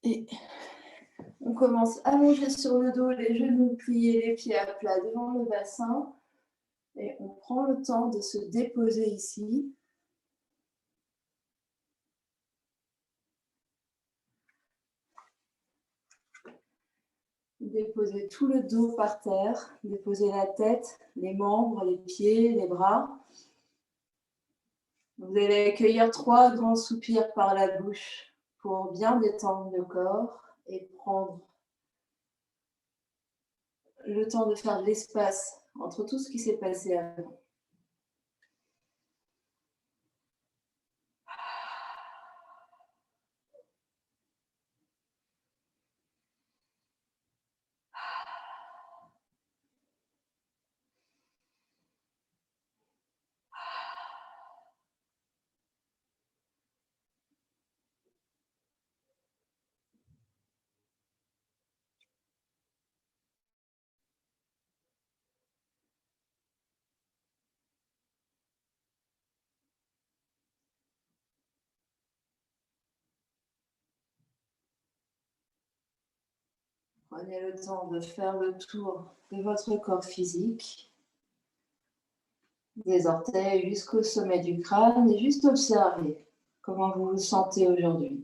Et on commence allongé sur le dos, les genoux pliés, les pieds à plat devant le bassin. Et on prend le temps de se déposer ici. Déposer tout le dos par terre, déposer la tête, les membres, les pieds, les bras. Vous allez accueillir 3 grands soupirs par la bouche pour bien détendre le corps et prendre le temps de faire de l'espace entre tout ce qui s'est passé avant. Prenez le temps de faire le tour de votre corps physique, des orteils jusqu'au sommet du crâne, et juste observer comment vous vous sentez aujourd'hui.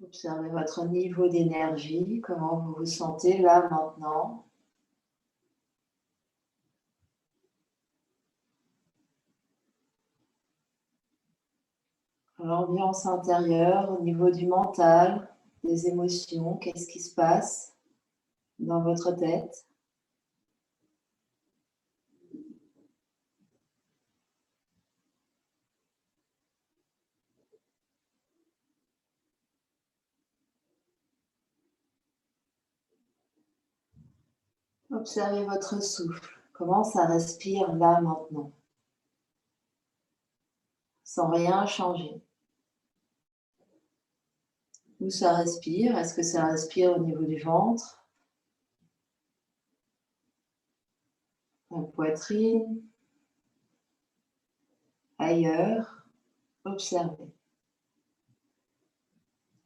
Observez votre niveau d'énergie, comment vous vous sentez là maintenant. L'ambiance intérieure au niveau du mental, des émotions, qu'est-ce qui se passe dans votre tête? Observez votre souffle, comment ça respire là maintenant, sans rien changer. Où ça respire? Est-ce que ça respire au niveau du ventre, la poitrine, ailleurs? Observez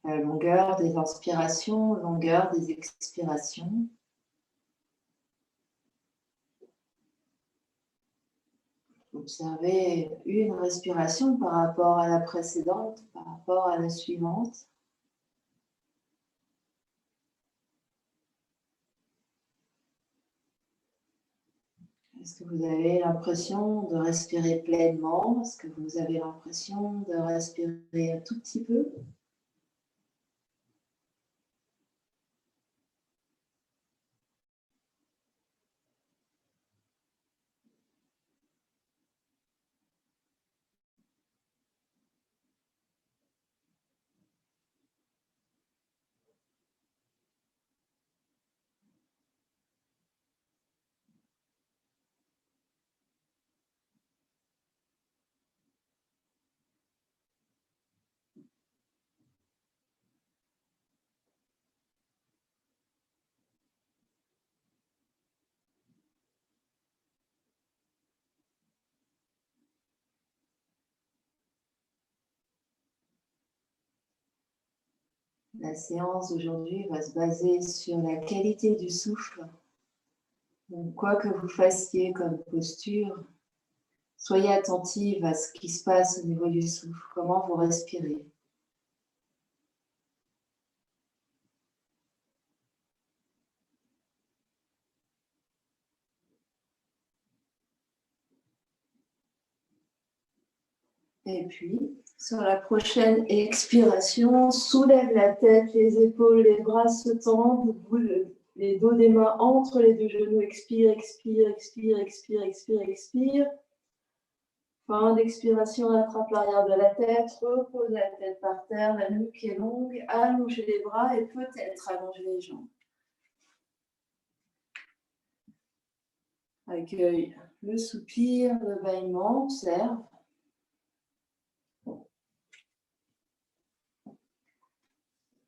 la longueur des inspirations, longueur des expirations. Observez une respiration par rapport à la précédente, par rapport à la suivante. Est-ce que vous avez l'impression de respirer pleinement? Est-ce que vous avez l'impression de respirer un tout petit peu? La séance d'aujourd'hui va se baser sur la qualité du souffle. Donc, quoi que vous fassiez comme posture, soyez attentive à ce qui se passe au niveau du souffle, comment vous respirez. Et puis, sur la prochaine expiration, soulève la tête, les épaules, les bras se tendent, boule les dos des mains entre les deux genoux. Expire, expire, expire, expire, expire, expire. Fin d'expiration, attrape l'arrière de la tête, repose la tête par terre, la nuque est longue, allongez les bras et peut-être allongez les jambes. Accueille le soupir, le bâillement, observe.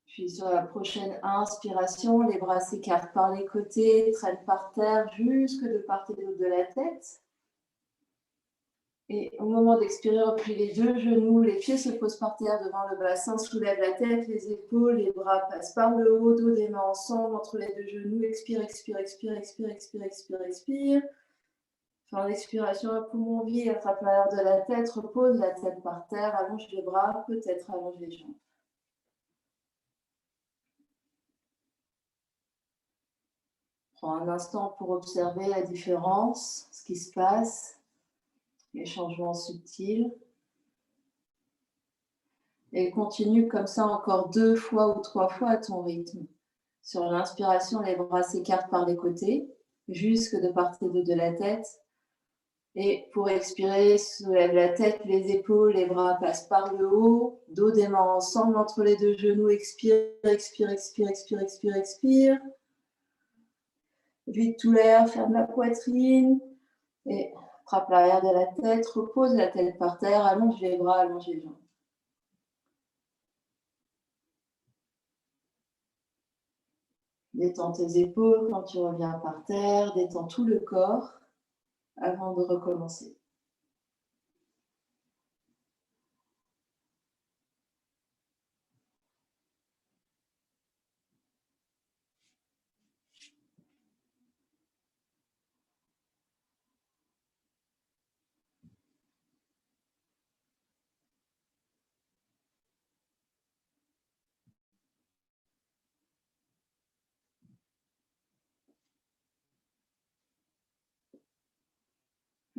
Puis sur la prochaine inspiration, les bras s'écartent par les côtés, traînent par terre jusque de part et d'autre de la tête. Et au moment d'expirer, replie les deux genoux, les pieds se posent par terre devant le bassin, soulève la tête, les épaules, les bras passent par le haut, dos des mains ensemble entre les deux genoux. Expire, expire, expire, expire, expire, expire, expire. Fin d'expiration à poumon vide, attrape l'arrière de la tête, repose la tête par terre, allonge les bras, peut-être allonge les jambes. Prends un instant pour observer la différence, ce qui se passe, les changements subtils. Et continue comme ça encore 2 fois ou 3 fois à ton rythme. Sur l'inspiration, les bras s'écartent par les côtés, jusque de part et d'autre de la tête. Et pour expirer, soulève la tête, les épaules, les bras passent par le haut, dos des mains ensemble entre les deux genoux. Expire, expire, expire, expire, expire, expire. Vide tout l'air, ferme la poitrine. Et attrape l'arrière de la tête, repose la tête par terre, allonge les bras, allonge les jambes. Détends tes épaules quand tu reviens par terre, détends tout le corps avant de recommencer.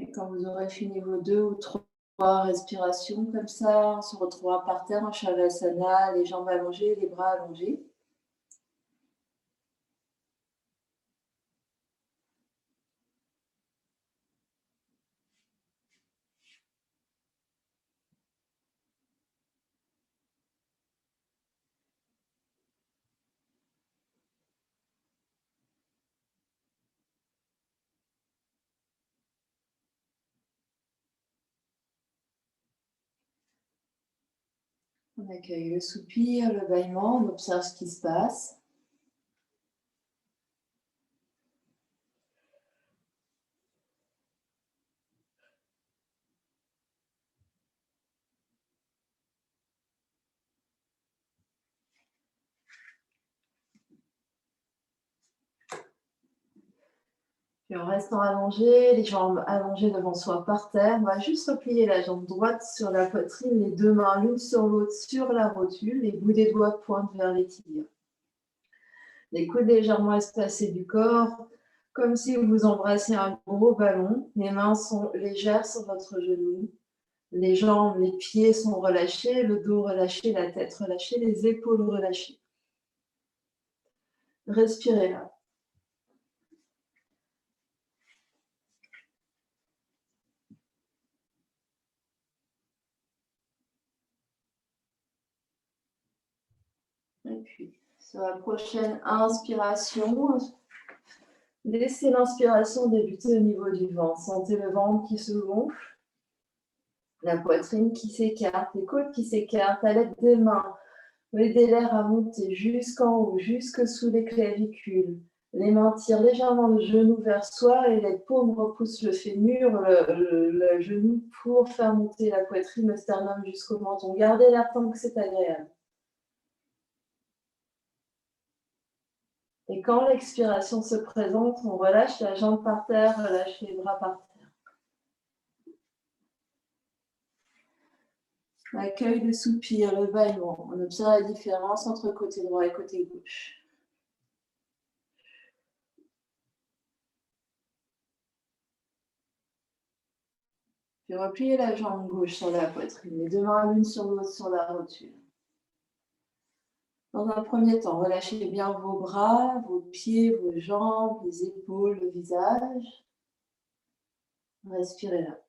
Et quand vous aurez fini vos 2 ou 3 respirations comme ça, on se retrouvera par terre en Shavasana, les jambes allongées, les bras allongés. On accueille le soupir, le bâillement, on observe ce qui se passe. Puis en restant allongé, les jambes allongées devant soi par terre, on va juste replier la jambe droite sur la poitrine, les deux mains l'une sur l'autre sur la rotule, les bouts des doigts pointent vers les tibias. Les coudes légèrement espacés du corps, comme si vous embrassiez un gros ballon. Les mains sont légères sur votre genou. Les jambes, les pieds sont relâchés, le dos relâché, la tête relâchée, les épaules relâchées. Respirez là. Et puis, sur la prochaine inspiration, laissez l'inspiration débuter au niveau du ventre. Sentez le ventre qui se gonfle, la poitrine qui s'écarte, les côtes qui s'écartent à l'aide des mains. Aidez l'air à monter jusqu'en haut, jusque sous les clavicules. Les mains tirent légèrement le genou vers soi et les paumes repoussent le fémur, le genou pour faire monter la poitrine, le sternum jusqu'au menton. Gardez l'air tant que c'est agréable. Et quand l'expiration se présente, on relâche la jambe par terre, relâche les bras par terre. On accueille le soupir, le bâillement. On observe la différence entre côté droit et côté gauche. Puis repliez la jambe gauche sur la poitrine, les deux mains l'une sur l'autre sur la rotule. Dans un premier temps, relâchez bien vos bras, vos pieds, vos jambes, les épaules, le visage. Respirez là.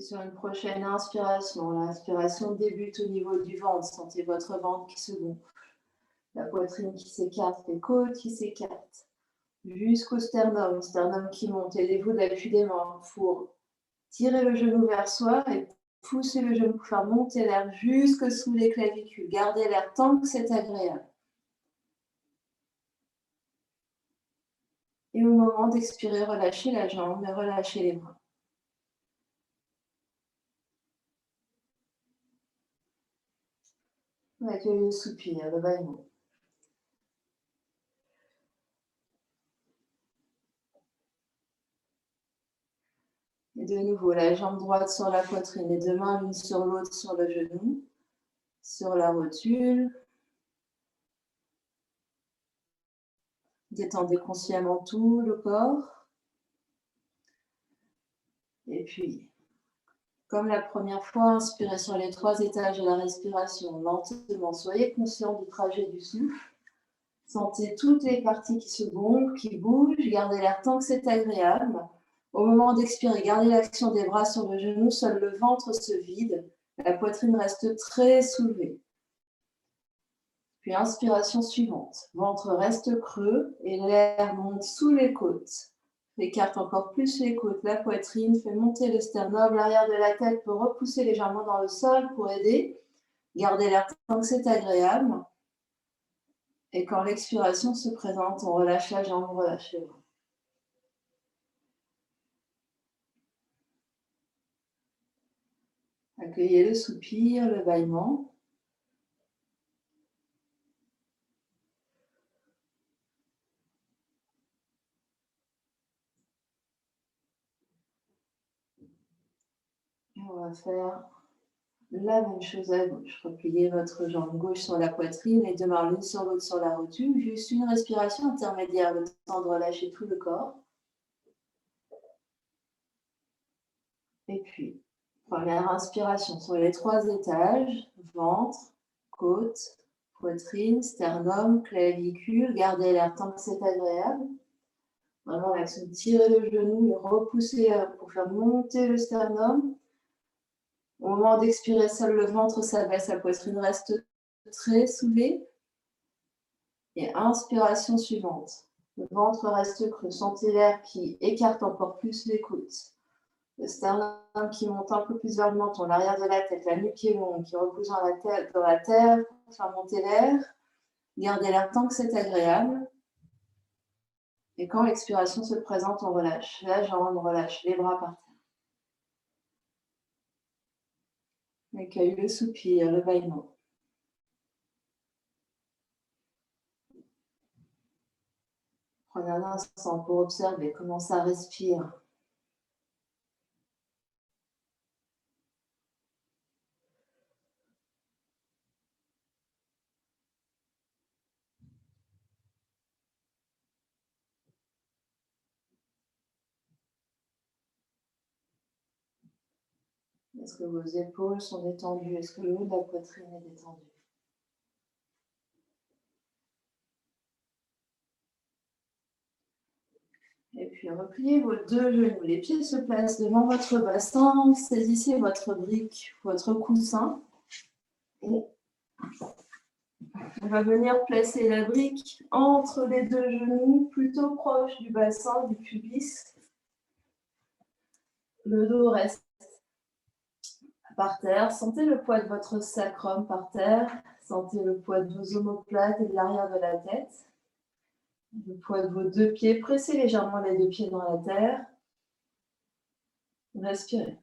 Puis sur une prochaine inspiration, l'inspiration débute au niveau du ventre. Sentez votre ventre qui se gonfle, la poitrine qui s'écarte, les côtes qui s'écartent, jusqu'au sternum, sternum qui monte. Aidez-vous de l'appui des mains pour tirer le genou vers soi et pousser le genou pour faire monter l'air jusque sous les clavicules. Gardez l'air tant que c'est agréable. Et au moment d'expirer, relâchez la jambe et relâchez les bras. Accueillez le soupir, le bâillement. Et de nouveau, la jambe droite sur la poitrine, les deux mains l'une sur l'autre sur le genou, sur la rotule. Détendez consciemment tout le corps. Et puis, comme la première fois, inspirez sur les 3 étages de la respiration lentement. Soyez conscient du trajet du souffle. Sentez toutes les parties qui se gonflent, qui bougent. Gardez l'air tant que c'est agréable. Au moment d'expirer, gardez l'action des bras sur le genou. Seul le ventre se vide. La poitrine reste très soulevée. Puis inspiration suivante. Ventre reste creux et l'air monte sous les côtes. Écarte encore plus les côtes, la poitrine, fait monter le sternum, l'arrière de la tête peut repousser légèrement dans le sol pour aider. Gardez l'air tant que c'est agréable. Et quand l'expiration se présente, on relâche la jambe, on relâche les bras. Accueillez le soupir, le bâillement. Et on va faire la même chose à gauche. Repliez votre jambe gauche sur la poitrine, les deux mains l'une sur l'autre sur la rotule. Juste une respiration intermédiaire, le temps de relâcher tout le corps. Et puis, première inspiration sur les 3 étages, ventre, côte, poitrine, sternum, clavicule. Gardez l'air tant que c'est agréable. Vraiment l'action de tirer le genou et repousser pour faire monter le sternum. Au moment d'expirer, seul le ventre s'abaisse, la poitrine reste très soulevée. Et inspiration suivante. Le ventre reste creux. Sentez l'air qui écarte encore plus les côtes. Le sternum qui monte un peu plus vers le menton, l'arrière de la tête, la nuque qui est longue, qui repousse dans la terre pour faire monter l'air. Gardez l'air tant que c'est agréable. Et quand l'expiration se présente, on relâche la jambe, on relâche les bras par terre. Accueille le soupir, le bâillement. Prenez un instant pour observer comment ça respire. Est-ce que vos épaules sont détendues? Est-ce que le haut de la poitrine est détendu? Et puis repliez vos 2 genoux. Les pieds se placent devant votre bassin. Saisissez votre brique, votre coussin. Et on va venir placer la brique entre les 2 genoux, plutôt proche du bassin, du pubis. Le dos reste par terre. Sentez le poids de votre sacrum par terre. Sentez le poids de vos omoplates et de l'arrière de la tête. Le poids de vos 2 pieds. Pressez légèrement les 2 pieds dans la terre. Respirez.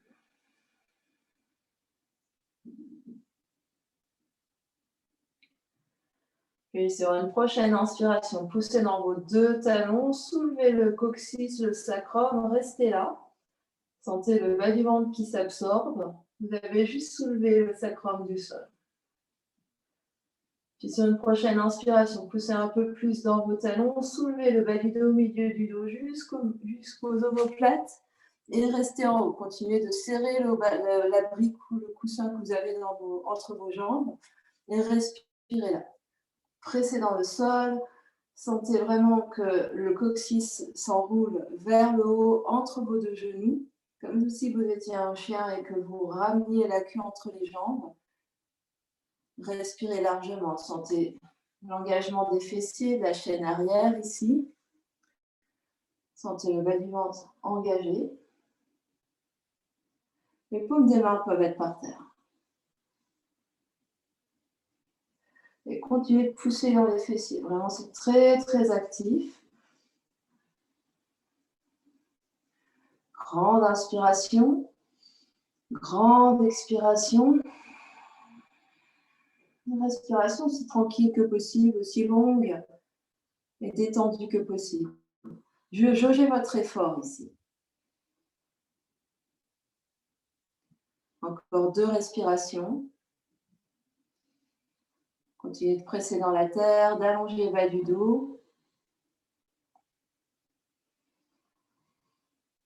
Puis sur une prochaine inspiration, poussez dans vos 2 talons, soulevez le coccyx, le sacrum, restez là. Sentez le bas du ventre qui s'absorbe. Vous avez juste soulevé le sacrum du sol. Puis sur une prochaine inspiration, poussez un peu plus dans vos talons, soulevez le bas du dos au milieu du dos jusqu'aux omoplates et restez en haut. Continuez de serrer la brique ou le coussin que vous avez entre vos jambes et respirez là. Pressez dans le sol, sentez vraiment que le coccyx s'enroule vers le haut entre vos 2 genoux. Comme si vous étiez un chien et que vous rameniez la queue entre les jambes. Respirez largement, sentez l'engagement des fessiers, de la chaîne arrière ici. Sentez le bas du ventre engagé. Les paumes des mains peuvent être par terre. Et continuez de pousser dans les fessiers. Vraiment, c'est très, très actif. Grande inspiration. Grande expiration. Une respiration aussi tranquille que possible, aussi longue et détendue que possible. Jaugez votre effort ici. Encore 2 respirations. Continuez de presser dans la terre, d'allonger le bas du dos.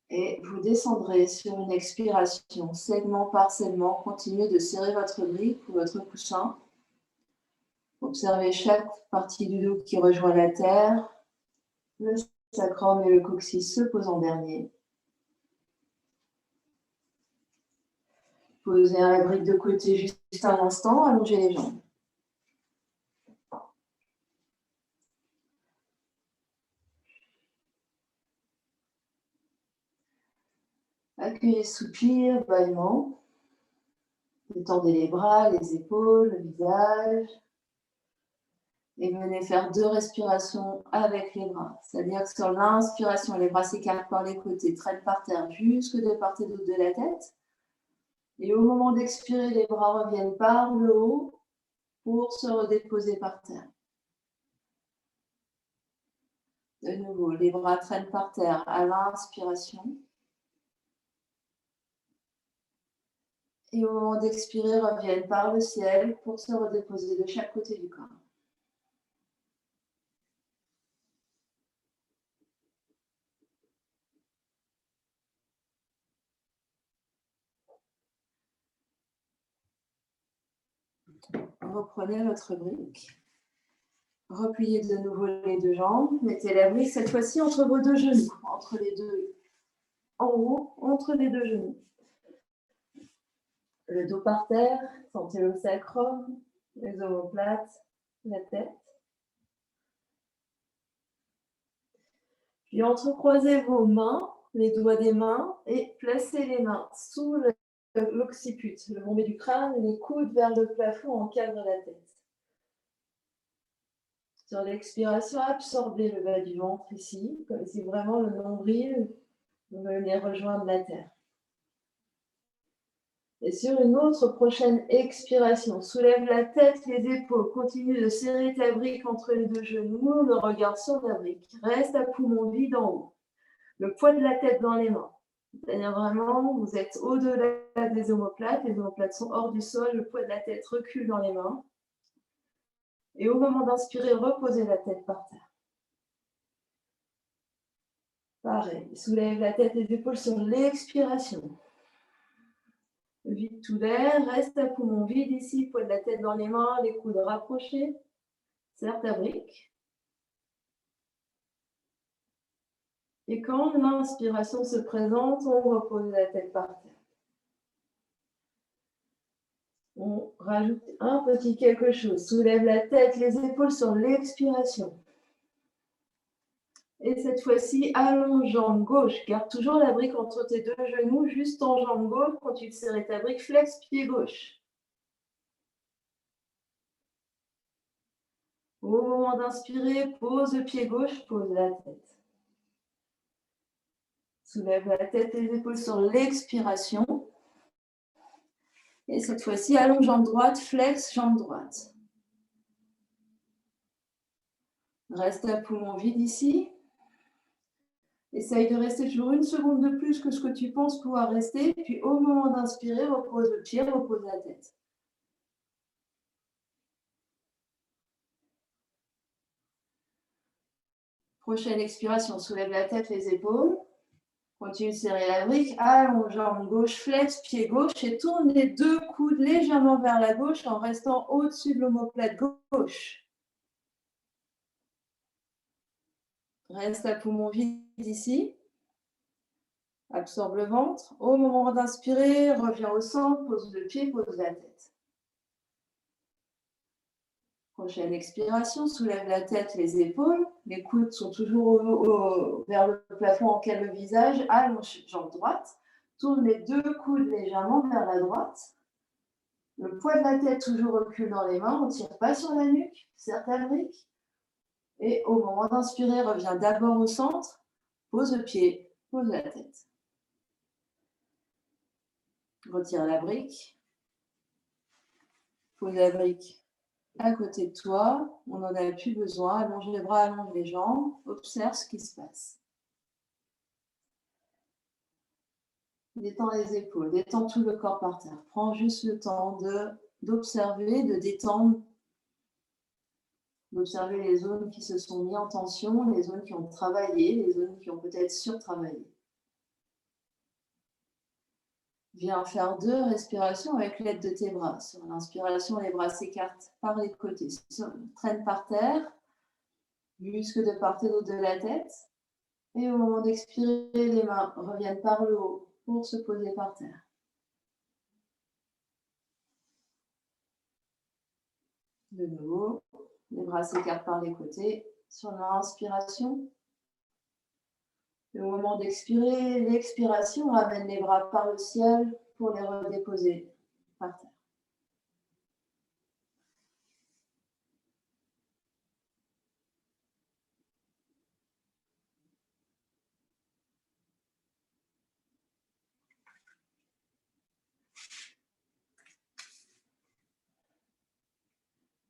Et vous descendrez sur une expiration, segment par segment. Continuez de serrer votre brique ou votre coussin. Observez chaque partie du dos qui rejoint la terre. Le sacrum et le coccyx se posent en dernier. Posez la brique de côté juste un instant, allongez les jambes. Accueillez soupir, bâillement. Détendez les bras, les épaules, le visage. Et venez faire 2 respirations avec les bras. C'est-à-dire que sur l'inspiration, les bras s'écartent par les côtés, traînent par terre jusque de part et d'autre de la tête. Et au moment d'expirer, les bras reviennent par le haut pour se redéposer par terre. De nouveau, les bras traînent par terre à l'inspiration. Et au moment d'expirer, reviennent par le ciel pour se redéposer de chaque côté du corps. Reprenez votre brique. Repliez de nouveau les 2 jambes. Mettez la brique cette fois-ci entre vos 2 genoux. Entre les 2, en haut, entre les 2 genoux. Le dos par terre, sentez le sacrum, les omoplates, la tête. Puis entrecroisez vos mains, les doigts des mains, et placez les mains sous l'occiput, le bombé du crâne, les coudes vers le plafond encadrent la tête. Sur l'expiration, absorbez le bas du ventre ici, comme si vraiment le nombril venait rejoindre la terre. Et sur une autre prochaine expiration, soulève la tête, les épaules, continue de serrer ta brique entre les 2 genoux, le regard sur la brique. Reste à poumon vide en haut. Le poids de la tête dans les mains. C'est-à-dire vraiment, vous êtes au-delà des omoplates, les omoplates sont hors du sol, le poids de la tête recule dans les mains. Et au moment d'inspirer, reposez la tête par terre. Pareil, soulève la tête et les épaules sur l'expiration. Vide tout l'air, reste à poumon vide ici, poids de la tête dans les mains, les coudes rapprochés. Serre ta brique. Et quand l'inspiration se présente, on repose la tête par terre. On rajoute un petit quelque chose. Soulève la tête, les épaules sur l'expiration. Et cette fois-ci, allonge jambe gauche. Garde toujours la brique entre tes 2 genoux, juste en jambe gauche. Quand tu serres ta brique, flex pied gauche. Au moment d'inspirer, pose le pied gauche, pose la tête. Soulève la tête et les épaules sur l'expiration. Et cette fois-ci, allonge jambe droite, flex jambe droite. Reste à poumon vide ici. Essaye de rester toujours 1 seconde de plus que ce que tu penses pouvoir rester. Puis au moment d'inspirer, repose le pied, repose la tête. Prochaine expiration, soulève la tête, les épaules. Continue de serrer la brique. Allonge jambe gauche, flex, pied gauche et tourne les 2 coudes légèrement vers la gauche en restant au-dessus de l'omoplate gauche. Reste à poumon vide ici. Absorbe le ventre. Au moment d'inspirer, reviens au centre, pose le pied, pose la tête. Prochaine expiration, soulève la tête, les épaules. Les coudes sont toujours vers le plafond, encale le visage. Allonge jambe droite. Tourne les deux coudes légèrement vers la droite. Le poids de la tête toujours recule dans les mains. On ne tire pas sur la nuque. Serre ta brique. Et au moment d'inspirer, reviens d'abord au centre. Pose le pied, pose la tête. Retire la brique. Pose la brique à côté de toi, on n'en a plus besoin. Allonge les bras, allonge les jambes. Observe ce qui se passe. Détends les épaules, détends tout le corps par terre. Prends juste le temps d'observer, de détendre, d'observer les zones qui se sont mises en tension, les zones qui ont travaillé, les zones qui ont peut-être surtravaillé. Viens faire 2 respirations avec l'aide de tes bras. Sur l'inspiration, les bras s'écartent par les côtés, traînent par terre, muscles de part et d'autre de la tête. Et au moment d'expirer, les mains reviennent par le haut pour se poser par terre. De nouveau, les bras s'écartent par les côtés. Sur l'inspiration, et au moment d'expirer, l'expiration ramène les bras par le ciel pour les redéposer par terre.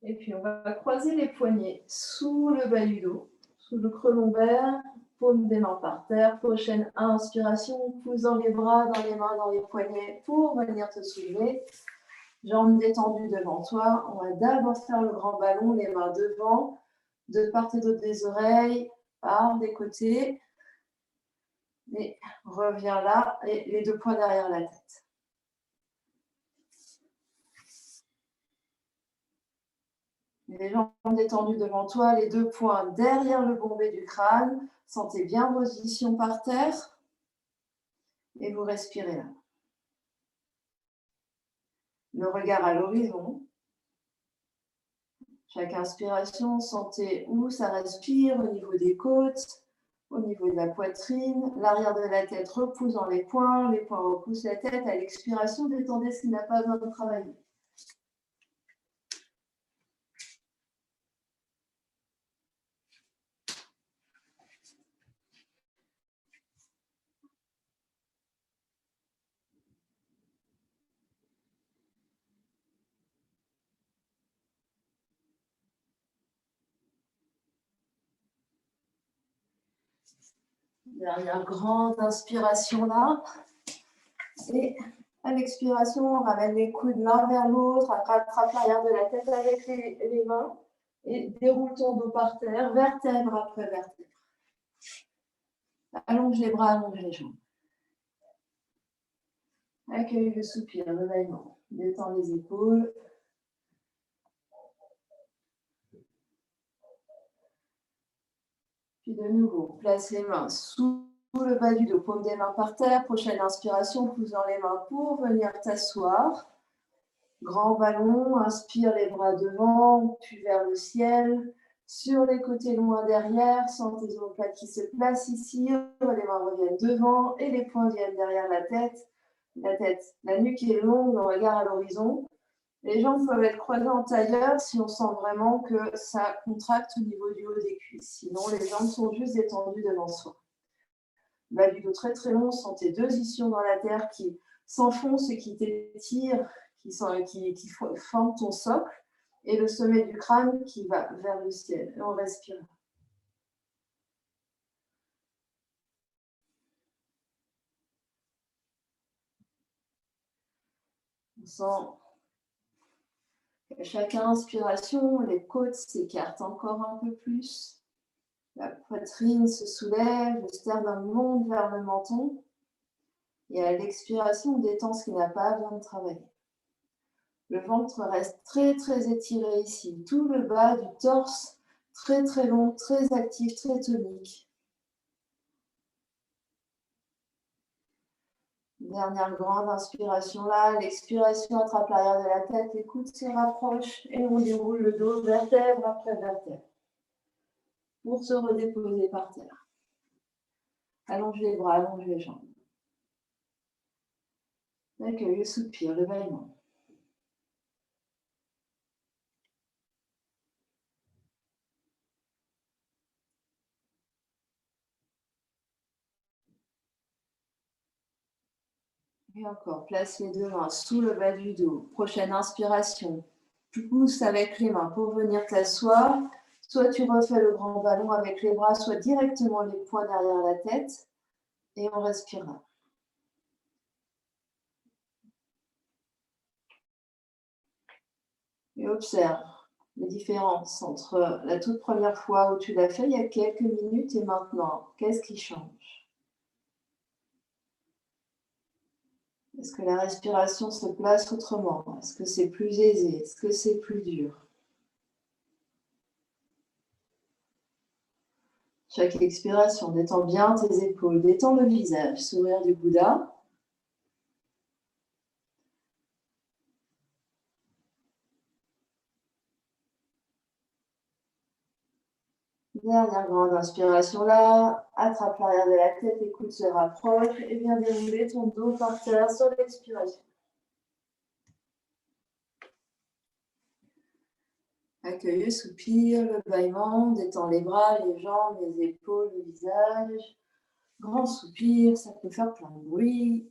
Et puis on va croiser les poignets sous le bas du dos, sous le creux lombaire, paume des mains par terre. Prochaine inspiration, poussant les bras dans les mains, dans les poignets pour venir te soulever. Jambes détendues devant toi. On va d'abord faire le grand ballon, les mains devant, de part et d'autre des oreilles, par des côtés. Et reviens là, et les 2 poings derrière la tête. Les jambes détendues devant toi, les 2 poings derrière le bombé du crâne. Sentez bien position par terre. Et vous respirez là. Le regard à l'horizon. Chaque inspiration, sentez où ça respire au niveau des côtes, au niveau de la poitrine. L'arrière de la tête repousse dans les poings repoussent la tête. À l'expiration, détendez ce qui n'a pas besoin de travailler. Dernière grande inspiration là. Et à l'expiration, on ramène les coudes l'un vers l'autre, rattrape l'arrière de la tête avec les mains et déroule ton dos par terre, vertèbre après vertèbre. Allonge les bras, allonge les jambes. Accueille le soupir, le bâillement. Détends les épaules. Puis de nouveau, place les mains sous le bas du dos, paume des mains par terre. Prochaine inspiration, poussant les mains pour venir t'asseoir. Grand ballon, inspire les bras devant, puis vers le ciel. Sur les côtés loin derrière, sens tes omoplates qui se placent ici. Les mains reviennent devant et les poings viennent derrière la tête. La nuque est longue, le regard à l'horizon. Les jambes peuvent être croisées en tailleur si on sent vraiment que ça contracte au niveau du haut des cuisses. Sinon, les jambes sont juste détendues devant soi. Bas du dos très très long, sens tes 2 ischions dans la terre qui s'enfoncent et qui t'étirent, qui forment ton socle, et le sommet du crâne qui va vers le ciel. Et on respire. On sent qu'à chaque inspiration, les côtes s'écartent encore un peu plus. La poitrine se soulève, le sternum monte vers le menton. Et à l'expiration, on détend ce qui n'a pas besoin de travailler. Le ventre reste très très étiré ici. Tout le bas du torse, très très long, très actif, très tonique. Dernière grande inspiration là. L'expiration, attrape l'arrière de la tête, les coudes se rapprochent et on déroule le dos vertèbre après vertèbre pour se redéposer par terre. Allonge les bras, allonge les jambes. Accueille le soupir, le bâillement. Et encore, place les deux mains sous le bas du dos. Prochaine inspiration. Tu pousses avec les mains pour venir t'asseoir. Soit tu refais le grand ballon avec les bras, soit directement les poings derrière la tête. Et on respirera. Et observe les différences entre la toute première fois où tu l'as fait il y a quelques minutes et maintenant. Qu'est-ce qui change? Est-ce que la respiration se place autrement? Est-ce que c'est plus aisé? Est-ce que c'est plus dur? Chaque expiration, détends bien tes épaules, détends le visage, sourire du Bouddha. Dernière grande inspiration là, attrape l'arrière de la tête, les coudes se rapprochent et viens dérouler ton dos par terre sur l'expiration. Accueille le soupir, le bâillement, détends les bras, les jambes, les épaules, le visage. Grand soupir, ça peut faire plein de bruit.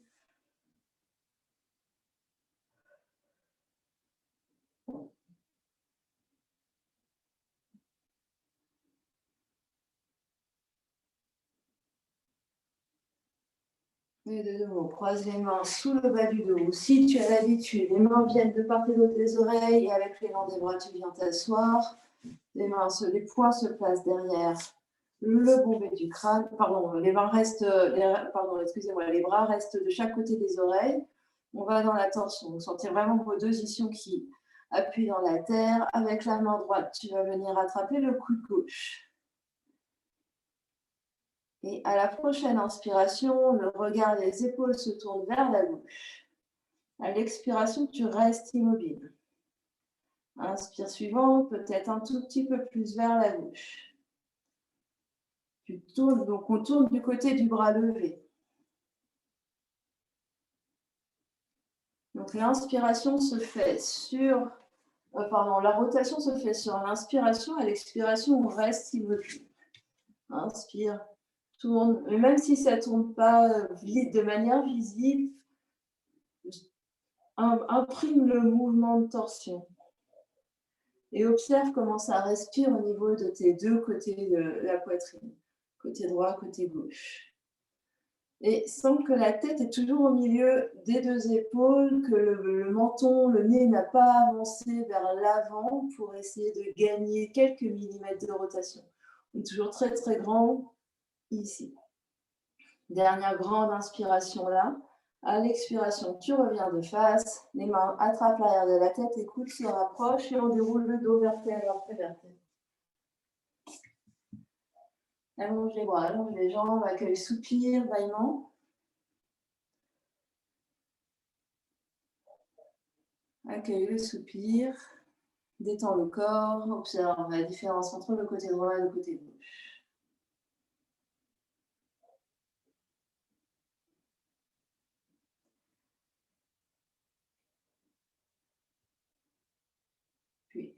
Et de nouveau, croise les mains sous le bas du dos. Si tu as l'habitude, les mains viennent de part et d'autre des oreilles et avec l'élan des bras, tu viens t'asseoir. Les poings se placent derrière le bombé du crâne. Pardon, les bras restent de chaque côté des oreilles. On va dans la torsion. Donc, sentir vraiment vos deux ischions qui appuient dans la terre. Avec la main droite, tu vas venir attraper le coude gauche. Et à la prochaine inspiration, le regard et les épaules se tournent vers la gauche. À l'expiration, tu restes immobile. Inspire suivant, peut-être un tout petit peu plus vers la gauche. Tu tournes, donc on tourne du côté du bras levé. Donc l'inspiration se fait sur... la rotation se fait sur l'inspiration. À l'expiration, on reste immobile. Inspire, tourne. Et même si ça ne tourne pas de manière visible, imprime le mouvement de torsion. Et observe comment ça respire au niveau de tes deux côtés de la poitrine. Côté droit, côté gauche. Et sens que la tête est toujours au milieu des deux épaules, que le menton, le nez n'a pas avancé vers l'avant pour essayer de gagner quelques millimètres de rotation. On est toujours très très grand ici. Dernière grande inspiration là. À l'expiration, tu reviens de face, les mains attrapent l'arrière de la tête, les coudes se rapprochent et on déroule le dos vertèbre après vertèbre. Allonge les bras, allonge les jambes, accueille soupir, bâillement. Accueille le soupir, détends le corps, observe la différence entre le côté droit et le côté gauche. Puis,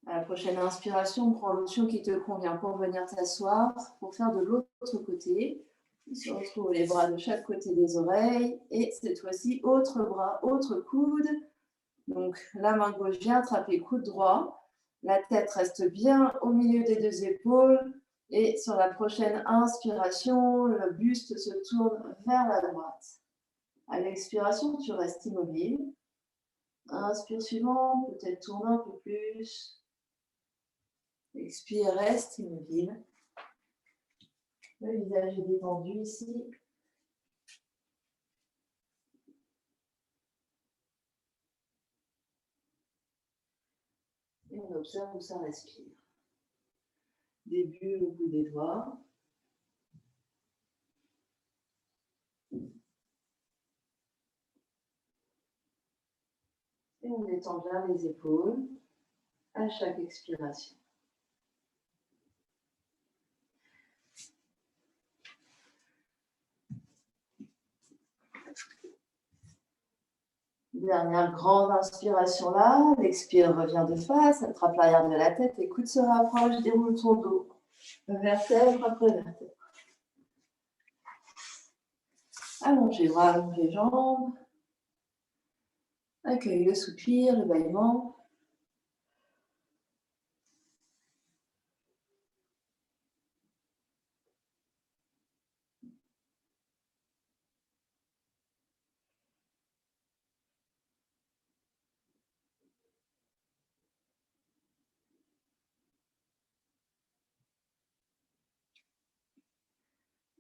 à la prochaine inspiration, prends l'option qui te convient pour venir t'asseoir, pour faire de l'autre côté. On se retrouve les bras de chaque côté des oreilles et cette fois-ci, autre bras, autre coude. Donc la main gauche vient attraper le coude droit. La tête reste bien au milieu des deux épaules. Et sur la prochaine inspiration, le buste se tourne vers la droite. À l'expiration, tu restes immobile. Inspire suivant, peut-être tourne un peu plus. Expire, reste immobile. Le visage est détendu ici. Et on observe où ça respire. Début au bout des doigts. Et on détend bien les épaules à chaque expiration. Dernière grande inspiration là, l'expire revient de face, attrape l'arrière de la tête, les coudes se rapprochent, déroule ton dos, vertèbre après vertèbre. Allonge les bras, allonge les jambes, accueille le soupir, le bâillement.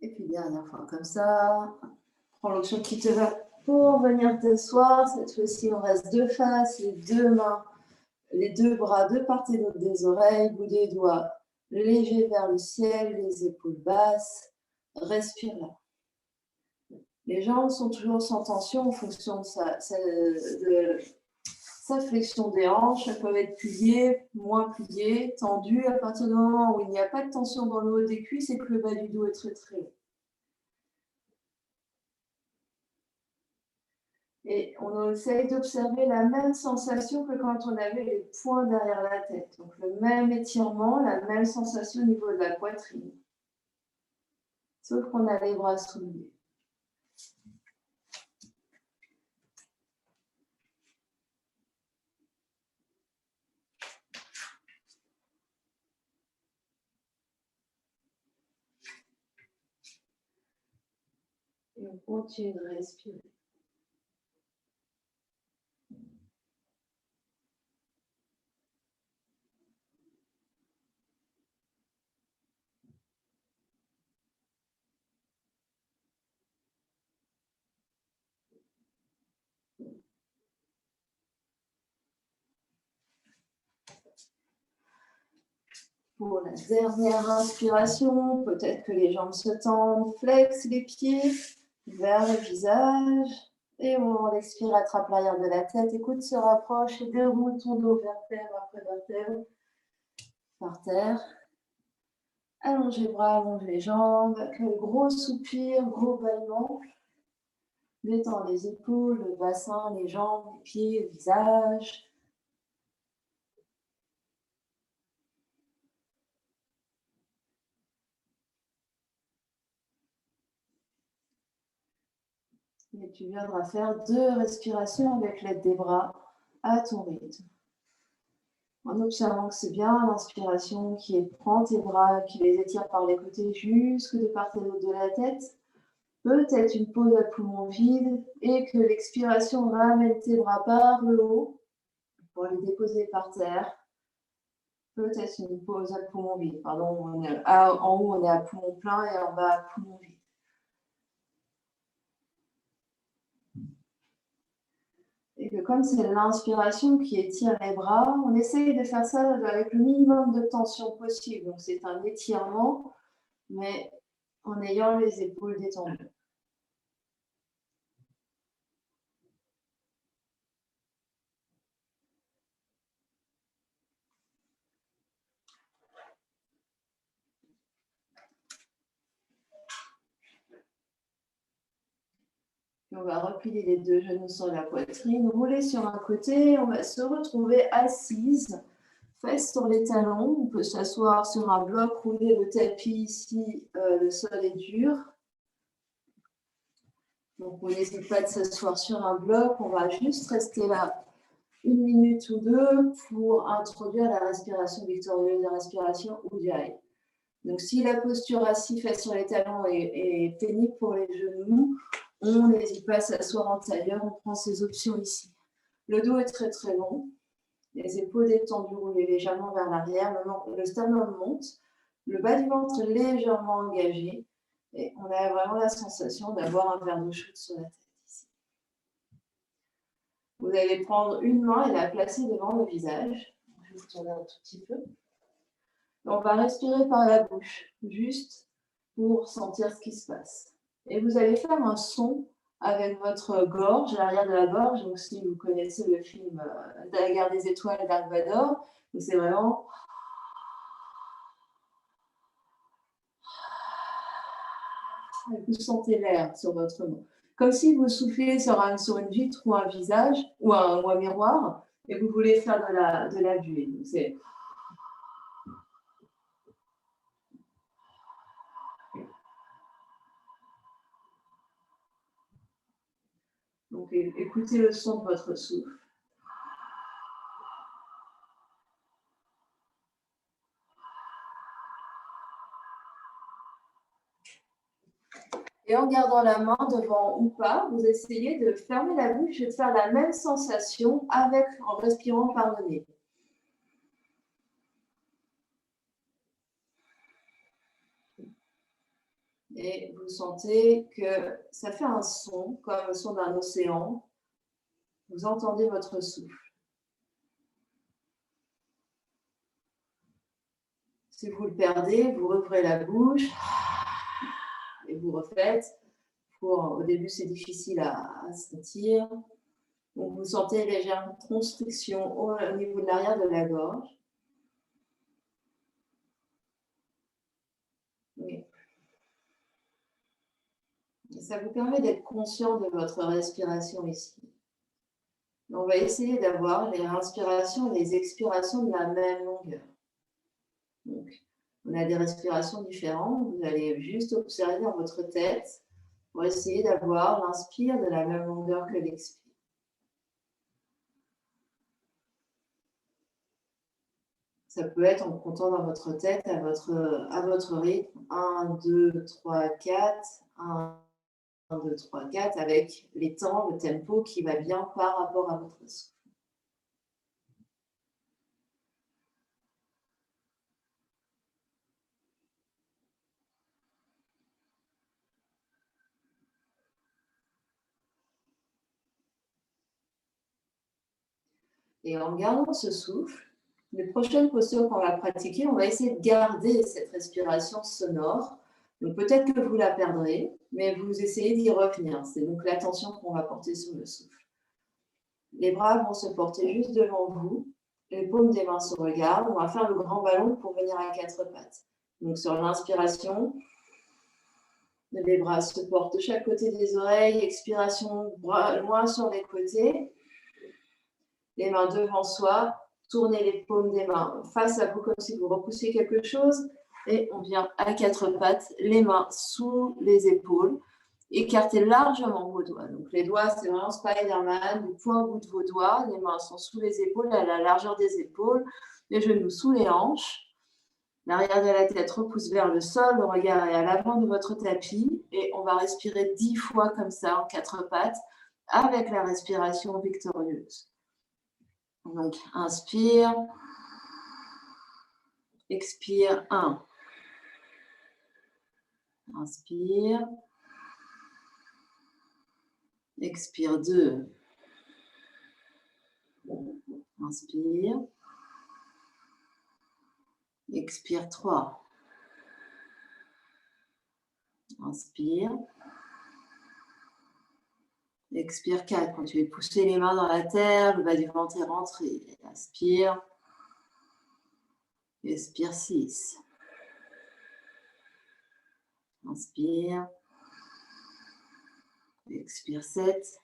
Et puis dernière fois comme ça, prends l'option qui te va pour venir t'asseoir. Cette fois-ci, on reste de face, les deux mains, les deux bras de part et d'autre des oreilles, bout des doigts légers vers le ciel, les épaules basses. Respire là. Les jambes sont toujours sans tension en fonction de sa flexion des hanches. Elles peuvent être pliées, moins pliées, tendues. À partir du moment où il n'y a pas de tension dans le haut des cuisses et que le bas du dos est très très haut. Et on essaye d'observer la même sensation que quand on avait les poings derrière la tête. Donc le même étirement, la même sensation au niveau de la poitrine. Sauf qu'on a les bras soulevés. Et on continue de respirer. Pour la dernière inspiration, peut-être que les jambes se tendent, flex les pieds vers le visage. Et au moment d'expirer, attrape l'arrière de la tête, écoute, se rapproche et déroule ton dos vertèbre après vertèbre par terre. Allonge les bras, allonge les jambes, gros soupir, gros bâillement. Détends les épaules, le bassin, les jambes, les pieds, le visage. Et tu viendras faire 2 respirations avec l'aide des bras à ton rythme. En observant que c'est bien l'inspiration qui prend tes bras, qui les étire par les côtés jusque de part et d'autre de la tête. Peut-être une pause à poumon vide et que l'expiration ramène tes bras par le haut pour les déposer par terre. Peut-être une pause à poumon vide. Pardon, en haut, on est à poumon plein et en bas, à poumon vide. Et que comme c'est l'inspiration qui étire les bras, on essaye de faire ça avec le minimum de tension possible. Donc c'est un étirement, mais en ayant les épaules détendues. On va replier les 2 genoux sur la poitrine, rouler sur un côté, on va se retrouver assise, fesses sur les talons, on peut s'asseoir sur un bloc, rouler le tapis si le sol est dur. Donc on n'hésite pas de s'asseoir sur un bloc, on va juste rester là 1 minute ou 2 pour introduire la respiration victorieuse, la respiration Ujjayi. Donc si la posture assise, fesses sur les talons est pénible pour les genoux, on n'hésite pas à s'asseoir en tailleur, on prend ces options ici. Le dos est très très long, les épaules détendues, roulées légèrement vers l'arrière, le sternum monte, le bas du ventre est légèrement engagé et on a vraiment la sensation d'avoir un verre d'eau chaude sur la tête ici. Vous allez prendre une main et la placer devant le visage. Je vais vous tourner un tout petit peu. On va respirer par la bouche, juste pour sentir ce qui se passe. Et vous allez faire un son avec votre gorge, l'arrière de la gorge. Donc, si vous connaissez le film La guerre des étoiles d'Dark Vador, c'est vraiment. Vous sentez l'air sur votre main. Comme si vous soufflez sur une vitre ou un visage ou un miroir et vous voulez faire de la buée. Donc, écoutez le son de votre souffle. Et en gardant la main devant ou pas, vous essayez de fermer la bouche et de faire la même sensation en respirant par le nez. Et vous sentez que ça fait un son, comme le son d'un océan. Vous entendez votre souffle. Si vous le perdez, vous rouvrez la bouche et vous refaites. Au début, c'est difficile à sentir. Donc, vous sentez une légère constriction au niveau de l'arrière de la gorge. Oui. Et ça vous permet d'être conscient de votre respiration ici. On va essayer d'avoir les inspirations et les expirations de la même longueur. Donc, on a des respirations différentes. Vous allez juste observer dans votre tête pour essayer d'avoir l'inspire de la même longueur que l'expire. Ça peut être en comptant dans votre tête à votre rythme. 1, 2, 3, 4. 1, 2, 3, 4 avec les temps, le tempo qui va bien par rapport à votre souffle. Et en gardant ce souffle, les prochaines postures qu'on va pratiquer, on va essayer de garder cette respiration sonore. Donc peut-être que vous la perdrez, mais vous essayez d'y revenir. C'est donc l'attention qu'on va porter sur le souffle. Les bras vont se porter juste devant vous. Les paumes des mains se regardent. On va faire le grand ballon pour venir à 4 pattes. Donc sur l'inspiration, les bras se portent de chaque côté des oreilles. Expiration, bras loin sur les côtés. Les mains devant soi. Tournez les paumes des mains face à vous comme si vous repoussiez quelque chose. Et on vient à 4 pattes, les mains sous les épaules. Écartez largement vos doigts. Donc les doigts, c'est vraiment Spider-Man, du point au bout de vos doigts. Les mains sont sous les épaules, à la largeur des épaules. Les genoux sous les hanches. L'arrière de la tête repousse vers le sol. Le regard est à l'avant de votre tapis. Et on va respirer 10 fois comme ça, en 4 pattes, avec la respiration victorieuse. Donc, inspire. Expire, 1. Inspire. Expire, 2. Inspire. Expire, 3. Inspire. Expire, 4. Quand tu veux pousser les mains dans la terre, le bas du ventre est rentré. Inspire. Expire, 6. Inspire. Expire, 7.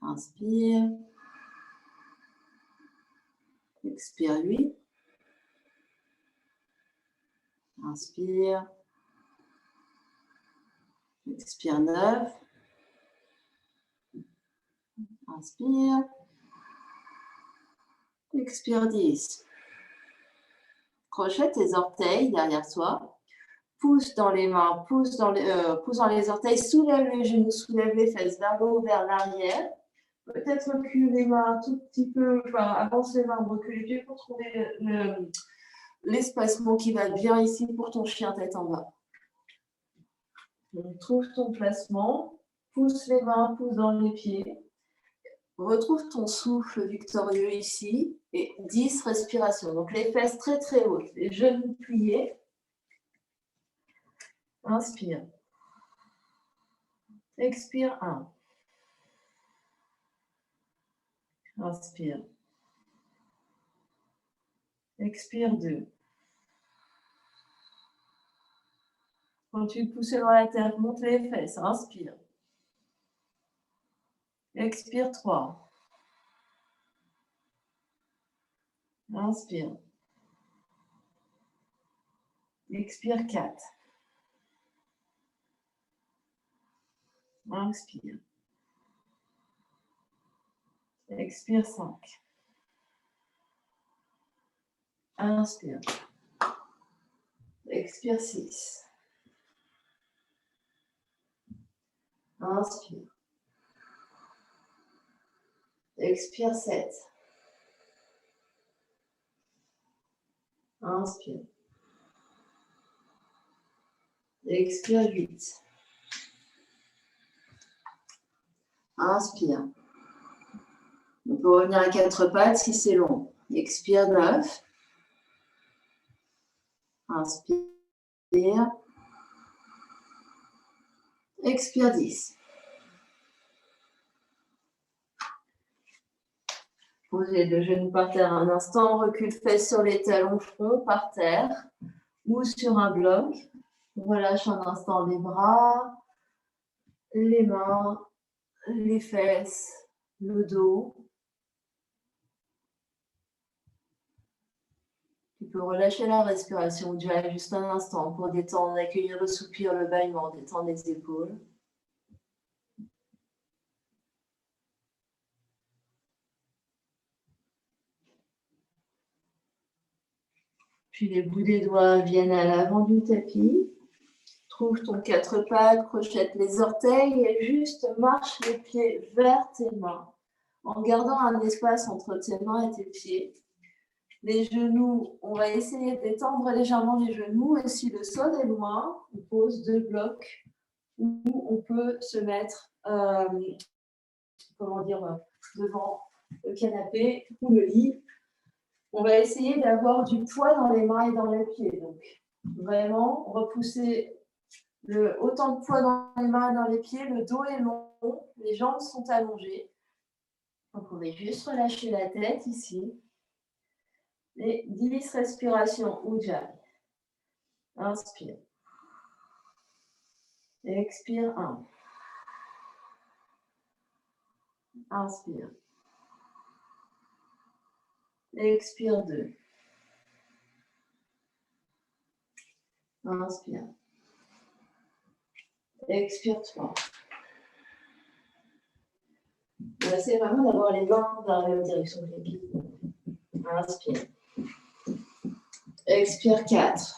Inspire. Expire, 8. Inspire. Expire, 9. Inspire. Expire, 10. Crochet tes orteils derrière toi. Pousse dans les mains, pousse dans les orteils, soulève les genoux, soulève les fesses vers le haut, vers l'arrière. Peut-être recule les mains un tout petit peu, avance les mains, recule les pieds pour trouver l'espacement qui va bien ici pour ton chien tête en bas. Donc, trouve ton placement, pousse les mains, pousse dans les pieds. Retrouve ton souffle victorieux ici et 10 respirations. Donc les fesses très très hautes, les genoux pliés. Inspire. Expire 1. Inspire. Expire 2. Continue de pousser dans la tête, monte les fesses, inspire. Expire 3. Inspire. Expire 4. Inspire. Expire 5. Inspire. Expire 6. Inspire. Expire 7. Inspire. Expire 8. Inspire. On peut revenir à 4 pattes si c'est long. Expire 9. Inspire. Expire 10. Posez le genou par terre un instant, recule fesses sur les talons, front par terre ou sur un bloc. Relâche un instant les bras, les mains, les fesses, le dos. Tu peux relâcher la respiration ou durer juste un instant pour détendre, accueillir le soupir, le bâillement, détendre les épaules. Puis les bouts des doigts viennent à l'avant du tapis. Trouve ton 4 pattes, crochette les orteils et juste marche les pieds vers tes mains en gardant un espace entre tes mains et tes pieds. Les genoux, on va essayer d'étendre légèrement les genoux et si le sol est loin, on pose 2 blocs où on peut se mettre devant le canapé ou le lit. On va essayer d'avoir du poids dans les mains et dans les pieds. Donc, vraiment, repousser autant de poids dans les mains et dans les pieds. Le dos est long, les jambes sont allongées. Donc, on va juste relâcher la tête ici. Et 10 respirations, Ujjayi. Inspire. Expire 1. Inspire. Expire 2. Inspire. Expire 3. On va essayer vraiment d'avoir les mains dans la même direction que les pieds. Inspire. Expire 4.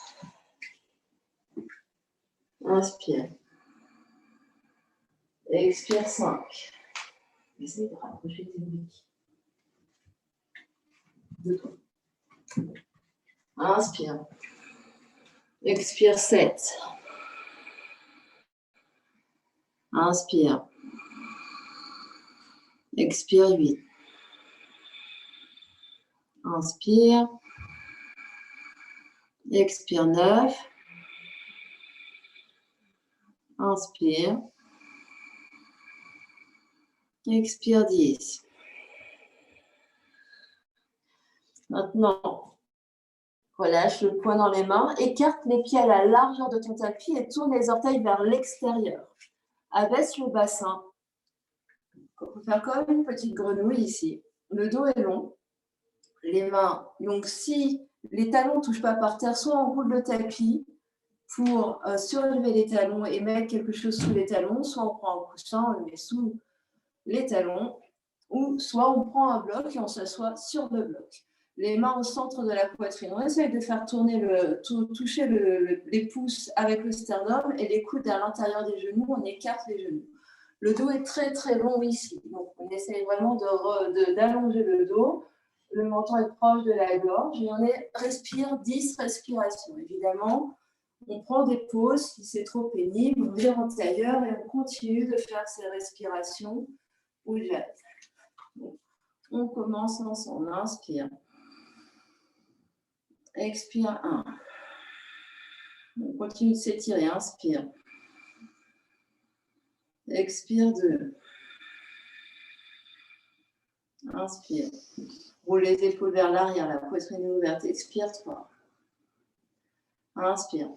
Inspire. Expire 5. Essaye de rapprocher tes briques de toi. Inspire. Expire 7. Inspire. Expire 8. Inspire. Expire 9. Inspire. Expire 10. Maintenant, relâche le poing dans les mains, écarte les pieds à la largeur de ton tapis et tourne les orteils vers l'extérieur. Abaisse le bassin. On peut faire comme une petite grenouille ici. Le dos est long, les mains. Donc, si les talons ne touchent pas par terre, soit on roule le tapis pour surélever les talons et mettre quelque chose sous les talons, soit on prend un coussin, on le met sous les talons, ou soit on prend un bloc et on s'assoit sur le bloc. Les mains au centre de la poitrine. On essaye de faire tourner toucher les pouces avec le sternum et les coudes à l'intérieur des genoux. On écarte les genoux. Le dos est très très long ici. Donc on essaye vraiment d'allonger le dos. Le menton est proche de la gorge et on respire 10 respirations. Évidemment, on prend des pauses si c'est trop pénible. On vire en tailleur et on continue de faire ces respirations. On commence ensemble. Inspire. Expire 1. On continue de s'étirer. Inspire. Expire 2. Inspire. Roule les épaules vers l'arrière, la poitrine ouverte. Expire 3. Inspire.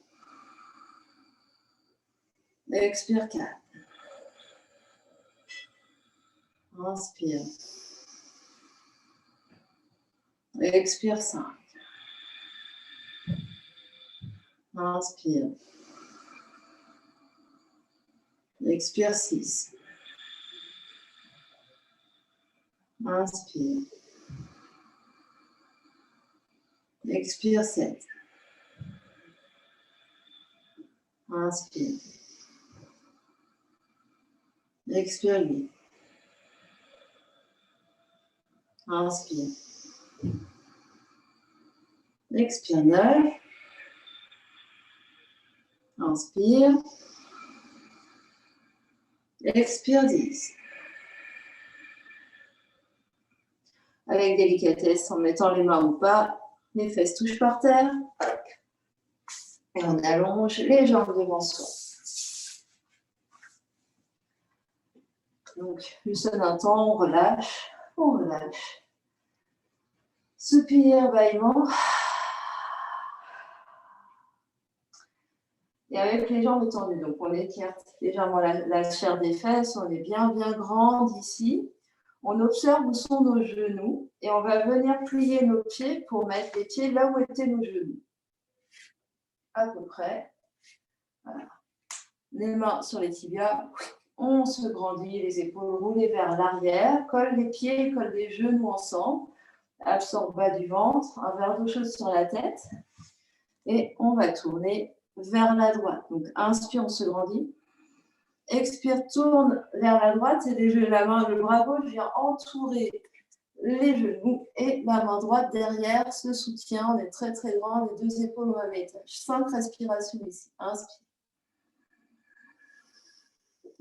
Expire 4. Inspire. Expire 5. Inspire. Expire 6. Inspire. Expire 7. Inspire. Expire 8. Inspire. Expire 9. Inspire. Expire 10. Avec délicatesse, en mettant les mains ou pas, les fesses touchent par terre. Et on allonge les jambes devant soi. Donc, lui sonne un temps, on relâche, on relâche. Soupir, bâillement. Et avec les jambes étendues, donc on écarte légèrement la chair des fesses, on est bien grande ici. On observe où sont nos genoux et on va venir plier nos pieds pour mettre les pieds là où étaient nos genoux. À peu près. Voilà. Les mains sur les tibias, on se grandit, les épaules roulées vers l'arrière, colle les pieds, colle les genoux ensemble, absorbe bas du ventre, un verre d'eau chaude sur la tête et on va tourner vers la droite. Donc inspire, on se grandit. Expire, tourne vers la droite et la main, le bras gauche vient entourer les genoux et la main droite derrière se soutient. On est très grand, les deux épaules au même étage. 5 respirations ici. Inspire.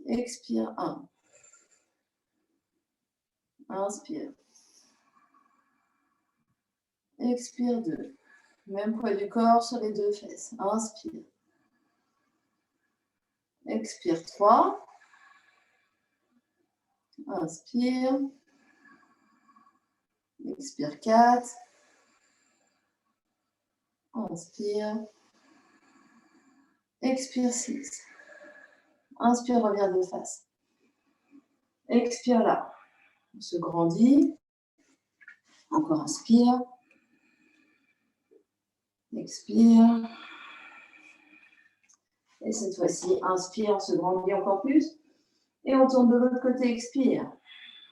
Expire 1. Inspire. Expire 2. Même poids du corps sur les deux fesses. Inspire. Expire 3. Inspire. Expire 4. Inspire. Expire 6. Inspire, reviens de face. Expire là. On se grandit. Encore inspire. Expire. Et cette fois-ci, inspire, on se grandit encore plus. Et on tourne de l'autre côté, expire.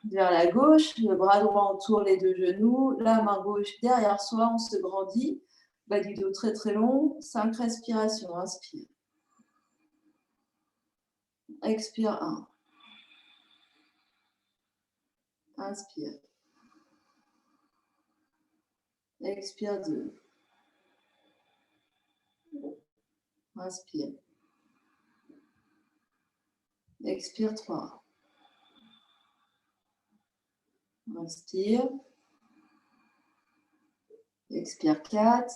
Vers la gauche, le bras droit entoure les deux genoux, la main gauche derrière soi, on se grandit. Bas du dos très long, 5 respirations, inspire. Expire 1. Inspire. Expire 2. Inspire. Expire 3. Inspire. Expire 4.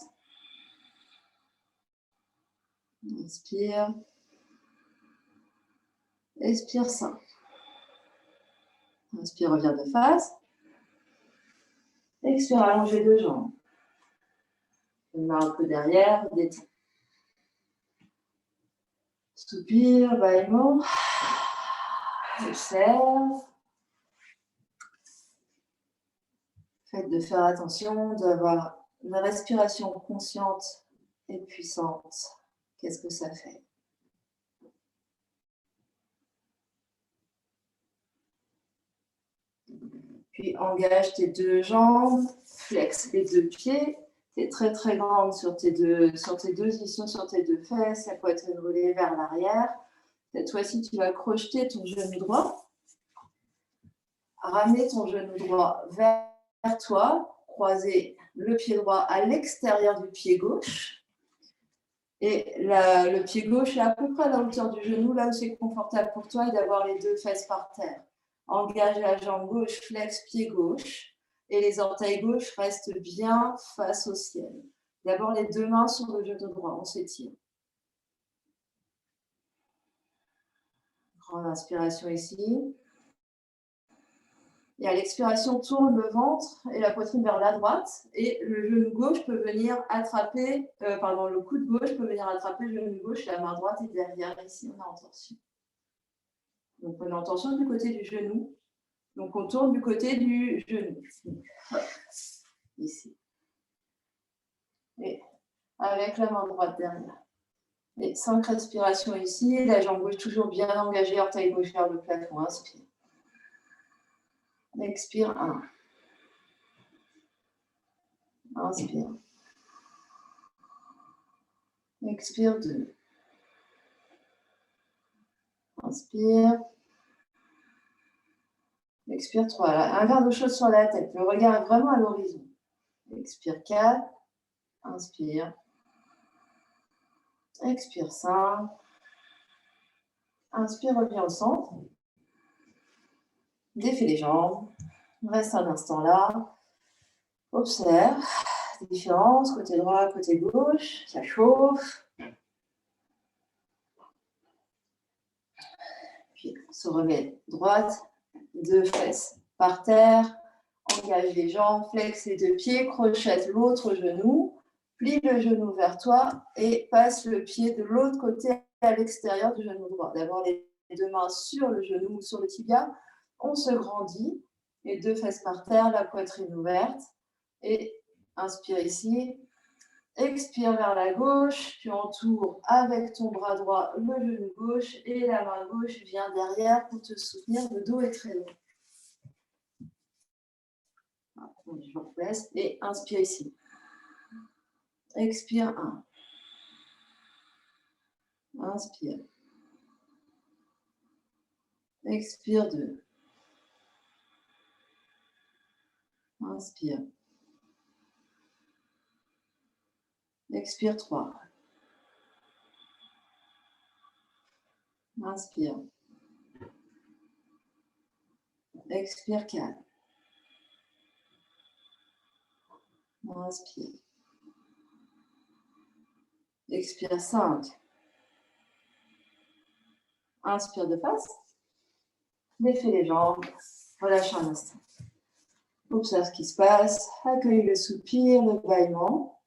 Inspire. Expire 5. Inspire, reviens de face. Expire, allonge les deux jambes. Une main un peu derrière, détends. Soupir, bâillement. Observe. Faites de faire attention, d'avoir une respiration consciente et puissante. Qu'est-ce que ça fait? Puis engage tes deux jambes, flexe les deux pieds. Tu es très grande sur tes deux ischions, sur tes deux fesses, la poitrine roulée vers l'arrière. Cette fois-ci, tu vas crocheter ton genou droit. Ramener ton genou droit vers toi, croiser le pied droit à l'extérieur du pied gauche. Et le pied gauche est à peu près à la hauteur du genou, là où c'est confortable pour toi, et d'avoir les deux fesses par terre. Engage la jambe gauche, flex pied gauche, et les orteils gauche restent bien face au ciel. D'abord les deux mains sur le genou droit, on s'étire. Prends l'inspiration ici. Et à l'expiration, tourne le ventre et la poitrine vers la droite. Et le genou gauche peut venir attraper, le coude gauche peut venir attraper le genou gauche et la main droite est derrière. Ici, on est en torsion. Donc, on est en torsion du côté du genou. Donc, on tourne du côté du genou. Ici. Et avec la main droite derrière. Et 5 respirations ici. La jambe gauche toujours bien engagée, orteil gauche vers le plafond. Inspire. Expire 1. Inspire. Expire 2. Inspire. Expire 3. Là, un verre d'eau chaude sur la tête. Le regard est vraiment à l'horizon. Expire 4. Inspire. Expire 5. Inspire, reviens au centre. Défais les jambes. Reste un instant là. Observe les différences, côté droit, côté gauche. Ça chauffe. Puis on se remet droite, 2 fesses par terre. Engage les jambes, flex les 2 pieds, crochette l'autre genou. Plie le genou vers toi et passe le pied de l'autre côté à l'extérieur du genou droit. D'abord les 2 mains sur le genou ou sur le tibia. On se grandit. Les 2 fesses par terre, la poitrine ouverte. Et inspire ici. Expire vers la gauche. Tu entoures avec ton bras droit le genou gauche et la main gauche vient derrière pour te soutenir. Le dos est très long. Je replace et inspire ici. Expire 1. Inspire. Expire 2. Inspire. Expire 3. Inspire. Expire 4. Inspire. Expire 5. Inspire de face. Défais les jambes. Relâche un instant. Observe ce qui se passe. Accueille le soupir, le bâillement.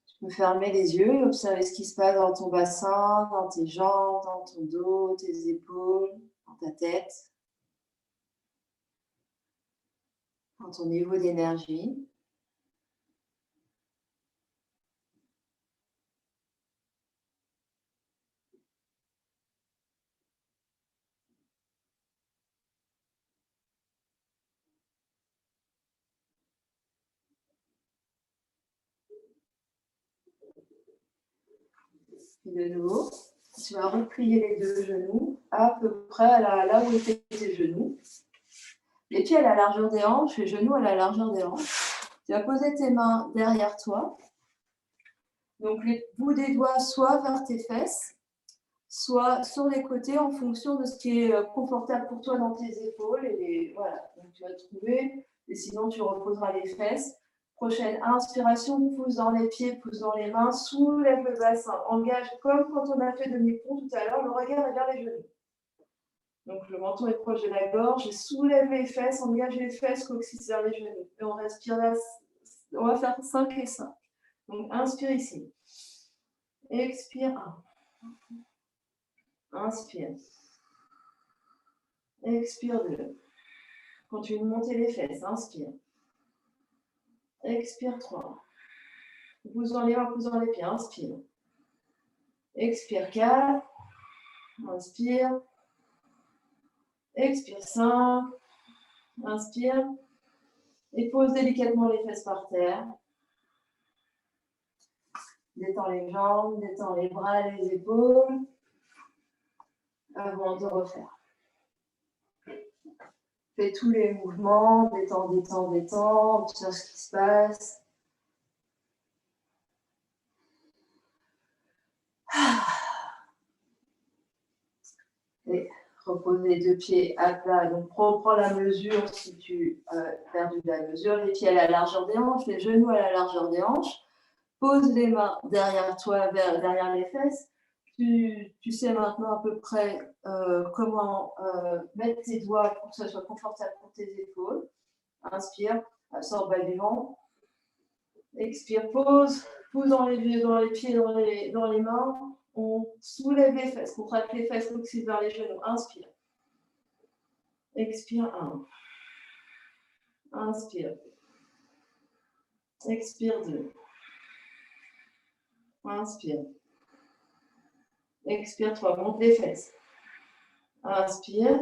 Tu peux fermer les yeux et observer ce qui se passe dans ton bassin, dans tes jambes, dans ton dos, tes épaules, dans ta tête, dans ton niveau d'énergie. Et de nouveau, tu vas replier les 2 genoux à peu près là où étaient tes genoux. Les pieds à la largeur des hanches, les genoux à la largeur des hanches. Tu vas poser tes mains derrière toi. Donc les bouts des doigts soit vers tes fesses, soit sur les côtés en fonction de ce qui est confortable pour toi dans tes épaules. Voilà, donc tu vas trouver. Et sinon, tu reposeras les fesses. Prochaine inspiration, pousse dans les pieds, pousse dans les mains, soulève le bassin, engage comme quand on a fait demi-pont tout à l'heure, le regard est vers les genoux. Donc le menton est proche de la gorge, et soulève les fesses, engage les fesses, coccyx vers les genoux. Et on respire là, on va faire 5 et 5. Donc inspire ici. Expire 1. Inspire. Expire 2. Continue de monter les fesses, inspire. Expire 3. Pousse dans les mains, pousse dans les pieds, inspire. Expire 4. Inspire. Expire 5. Inspire. Et pose délicatement les fesses par terre. Détends les jambes, détends les bras, les épaules. Avant de refaire. Fais tous les mouvements, détends, détends, détends. Observe ce qui se passe. Et repose les 2 pieds à plat. Donc, prends la mesure si tu as perdu la mesure. Les pieds à la largeur des hanches, les genoux à la largeur des hanches. Pose les mains derrière toi, derrière les fesses. Tu sais maintenant à peu près comment mettre tes doigts pour que ça soit confortable pour tes épaules. Inspire, absorbe bas du ventre. Expire, pose dans les pieds, dans les mains. On soulève les fesses, contracte les fesses, coccyx vers les genoux. Inspire. Expire, 1. Inspire. Expire, 2. Inspire. Expire, 3. Monte les fesses. Inspire.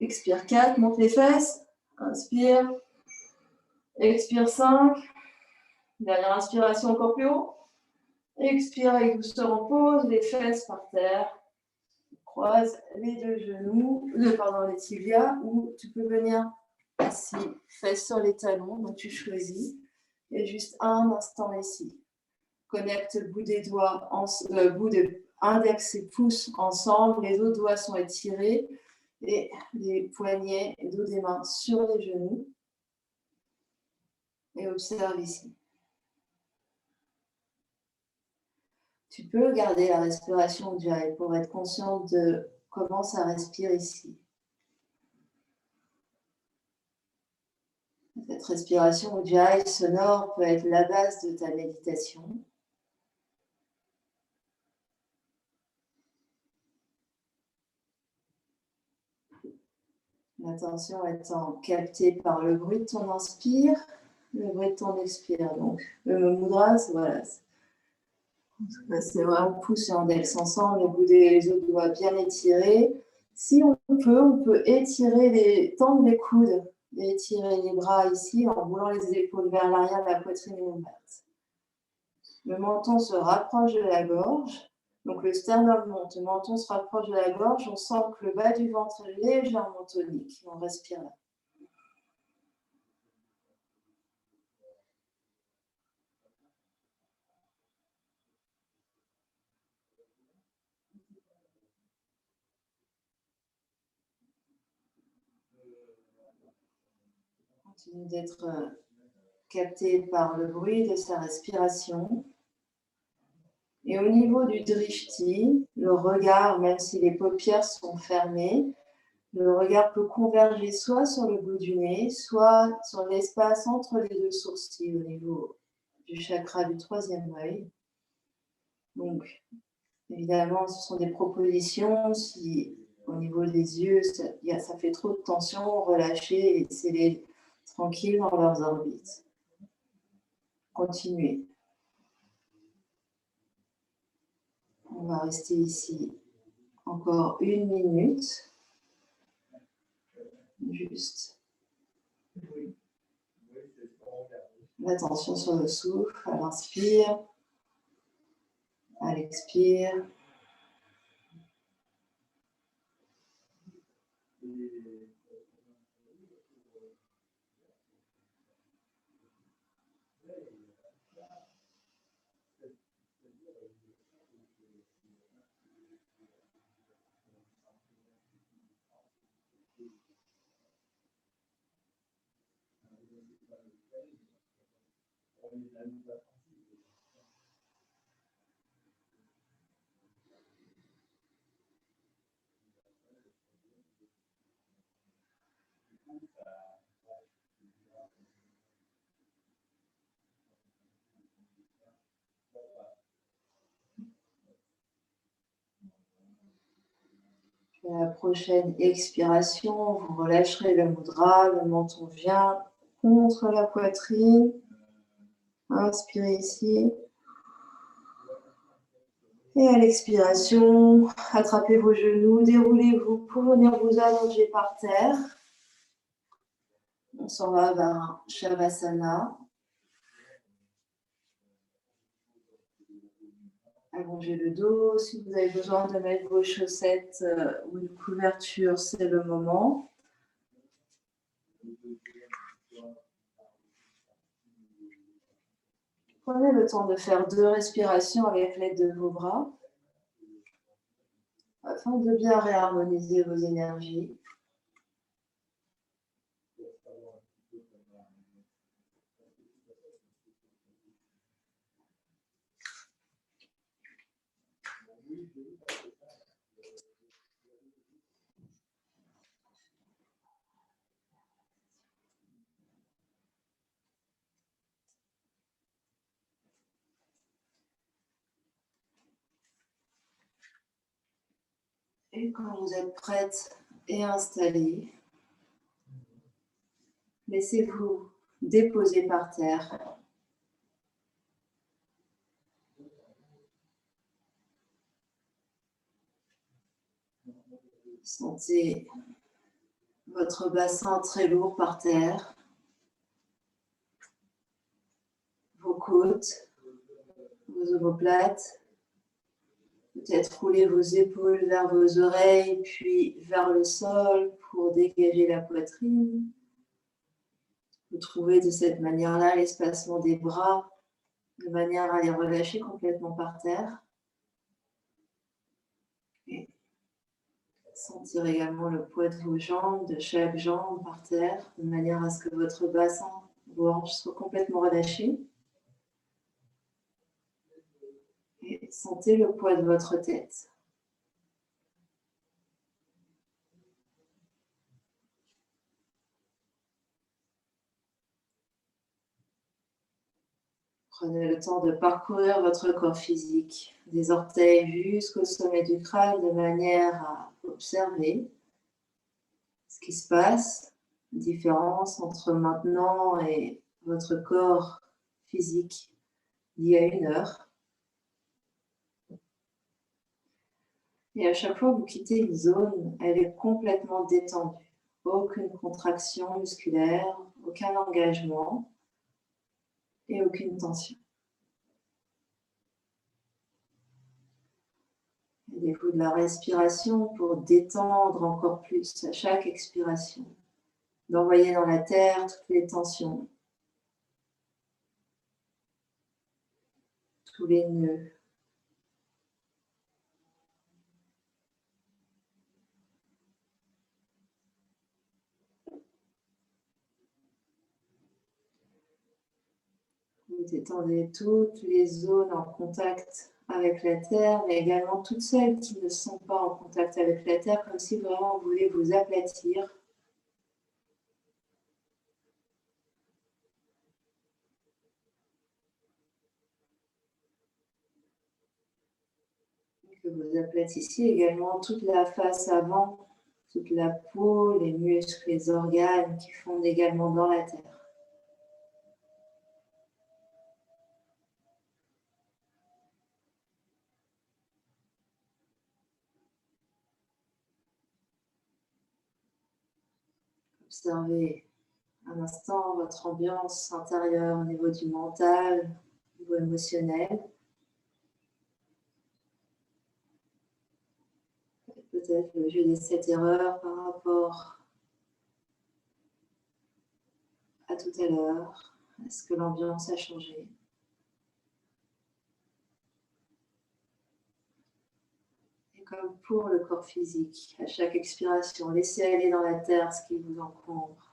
Expire, 4. Monte les fesses. Inspire. Expire, 5. Dernière inspiration encore plus haut. Expire avec douceur, on pose les fesses par terre. Croise les deux genoux, les tibias, ou tu peux venir assis, fesses sur les talons, donc tu choisis. Et juste un instant ici. Connecte le bout des doigts, le bout de index et pouce ensemble, les autres doigts sont étirés, et les poignets et dos des mains sur les genoux. Et observe ici. Tu peux garder la respiration Ujjayi pour être conscient de comment ça respire ici. Cette respiration Ujjayi sonore peut être la base de ta méditation. L'attention étant captée par le bruit de ton inspire, le bruit de ton expire. Donc, le mudra, c'est vraiment pouce et index ensemble, le bout des autres doigts bien étirés. Si on peut étirer tendre les coudes, et étirer les bras ici en roulant les épaules vers l'arrière, la poitrine est ouverte. Le menton se rapproche de la gorge. Donc le sternum monte, le menton se rapproche de la gorge, on sent que le bas du ventre est légèrement tonique. On respire là. Continue d'être capté par le bruit de sa respiration. Et au niveau du drishti, le regard, même si les paupières sont fermées, le regard peut converger soit sur le bout du nez, soit sur l'espace entre les deux sourcils au niveau du chakra du troisième œil. Donc, évidemment, ce sont des propositions. Si au niveau des yeux, ça fait trop de tension, relâchez et laissez-les tranquilles dans leurs orbites. Continuez. On va rester ici encore 1 minute. Juste. L'attention sur le souffle, à l'inspire, à l'expire. À la prochaine expiration, vous relâcherez le mudra, le menton vient contre la poitrine. Inspirez ici. Et à l'expiration, attrapez vos genoux, déroulez-vous pour venir vous allonger par terre. On s'en va vers un Shavasana. Allongez le dos. Si vous avez besoin de mettre vos chaussettes ou une couverture, c'est le moment. Prenez le temps de faire 2 respirations avec l'aide de vos bras afin de bien réharmoniser vos énergies. Et quand vous êtes prête et installée, laissez-vous déposer par terre. Sentez votre bassin très lourd par terre, vos côtes, vos omoplates. Peut-être rouler vos épaules vers vos oreilles, puis vers le sol pour dégager la poitrine. Vous trouvez de cette manière-là l'espacement des bras, de manière à les relâcher complètement par terre. Et sentir également le poids de vos jambes, de chaque jambe par terre, de manière à ce que votre bassin, vos hanches soient complètement relâchées. Et sentez le poids de votre tête. Prenez le temps de parcourir votre corps physique, des orteils jusqu'au sommet du crâne, de manière à observer ce qui se passe, la différence entre maintenant et votre corps physique d'il y a 1 heure. Et à chaque fois que vous quittez une zone, elle est complètement détendue. Aucune contraction musculaire, aucun engagement et aucune tension. Aidez-vous de la respiration pour détendre encore plus à chaque expiration, d'envoyer dans la terre toutes les tensions, tous les nœuds. Vous détendez toutes les zones en contact avec la terre, mais également toutes celles qui ne sont pas en contact avec la terre, comme si vraiment vous voulez vous aplatir. Que vous aplatissiez également toute la face avant, toute la peau, les muscles, les organes qui fondent également dans la terre. Observez un instant votre ambiance intérieure au niveau du mental, au niveau émotionnel. Peut-être le jeu des 7 erreurs par rapport à tout à l'heure. Est-ce que l'ambiance a changé? Et comme pour le corps physique, à chaque expiration, laissez aller dans la terre ce qui vous encombre.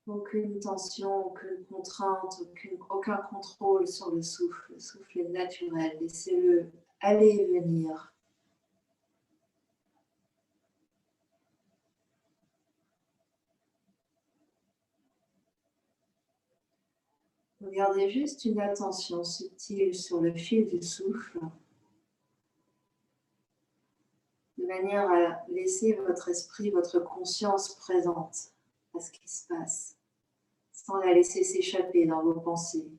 Aucune tension, aucune contrainte, aucun contrôle sur le souffle. Le souffle est naturel. Laissez-le aller et venir. Regardez juste une attention subtile sur le fil du souffle, de manière à laisser votre esprit, votre conscience présente à ce qui se passe, sans la laisser s'échapper dans vos pensées.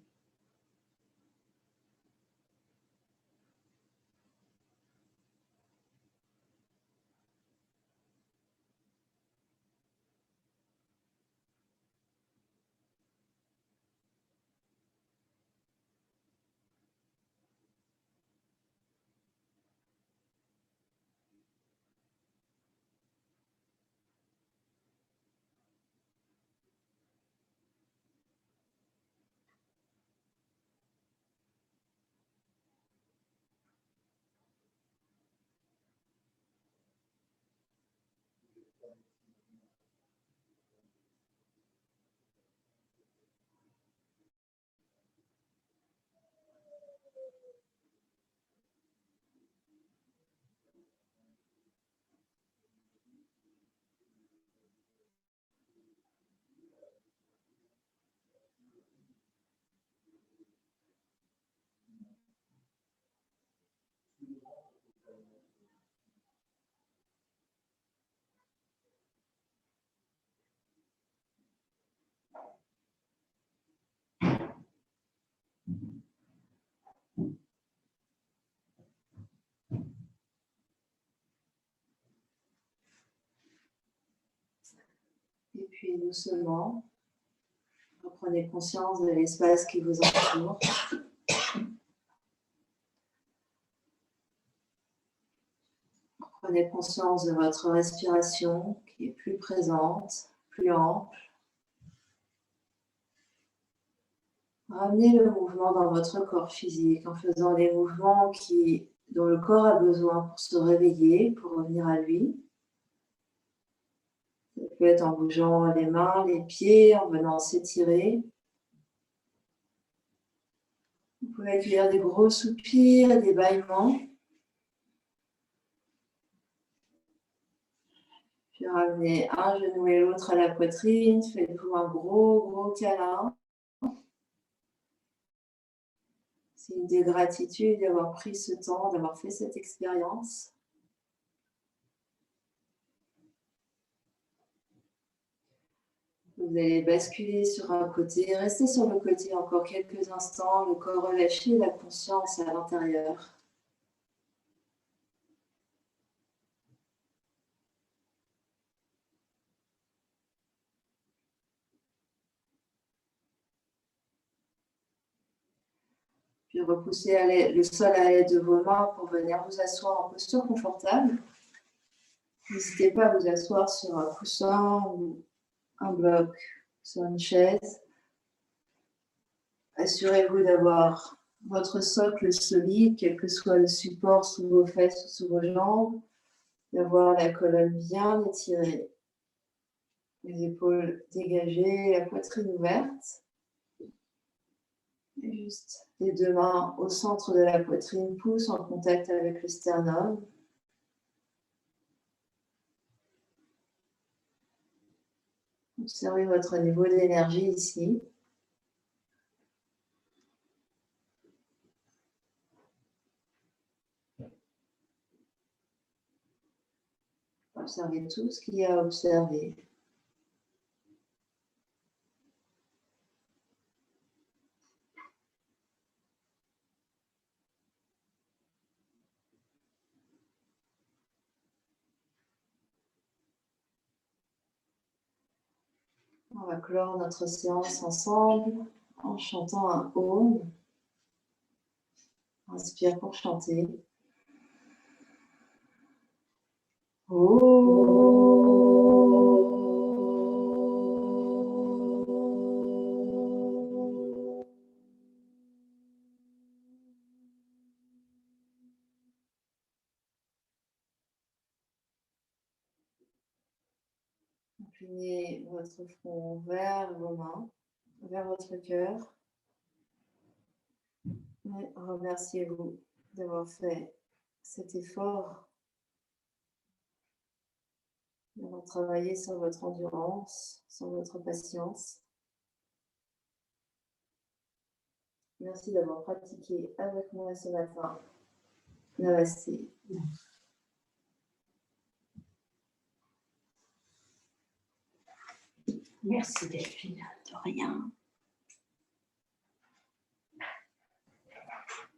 Et puis doucement, reprenez conscience de l'espace qui vous entoure. Prenez conscience de votre respiration qui est plus présente, plus ample. Ramenez le mouvement dans votre corps physique en faisant les mouvements dont le corps a besoin pour se réveiller, pour revenir à lui. Ça peut être en bougeant les mains, les pieds, en venant s'étirer. Vous pouvez accueillir des gros soupirs, des bâillements. Puis ramenez un genou et l'autre à la poitrine. Faites-vous un gros câlin. Signe de gratitude d'avoir pris ce temps, d'avoir fait cette expérience. Vous allez basculer sur un côté, restez sur le côté encore quelques instants, le corps relâché, la conscience à l'intérieur. Puis repoussez le sol à l'aide de vos mains pour venir vous asseoir en posture confortable. N'hésitez pas à vous asseoir sur un coussin ou un bloc, sur une chaise. Assurez-vous d'avoir votre socle solide, quel que soit le support sous vos fesses ou sous vos jambes, d'avoir la colonne bien étirée, les épaules dégagées, la poitrine ouverte. Et juste les deux mains au centre de la poitrine, pouce en contact avec le sternum. Observez votre niveau d'énergie ici. Observez tout ce qu'il y a à observer. On va clore notre séance ensemble en chantant un Om. Inspire pour chanter. Inclinez votre front vers vos mains, vers votre cœur. Et remerciez-vous d'avoir fait cet effort, d'avoir travaillé sur votre endurance, sur votre patience. Merci d'avoir pratiqué avec moi ce matin. Namasté. Merci Delphine, de rien.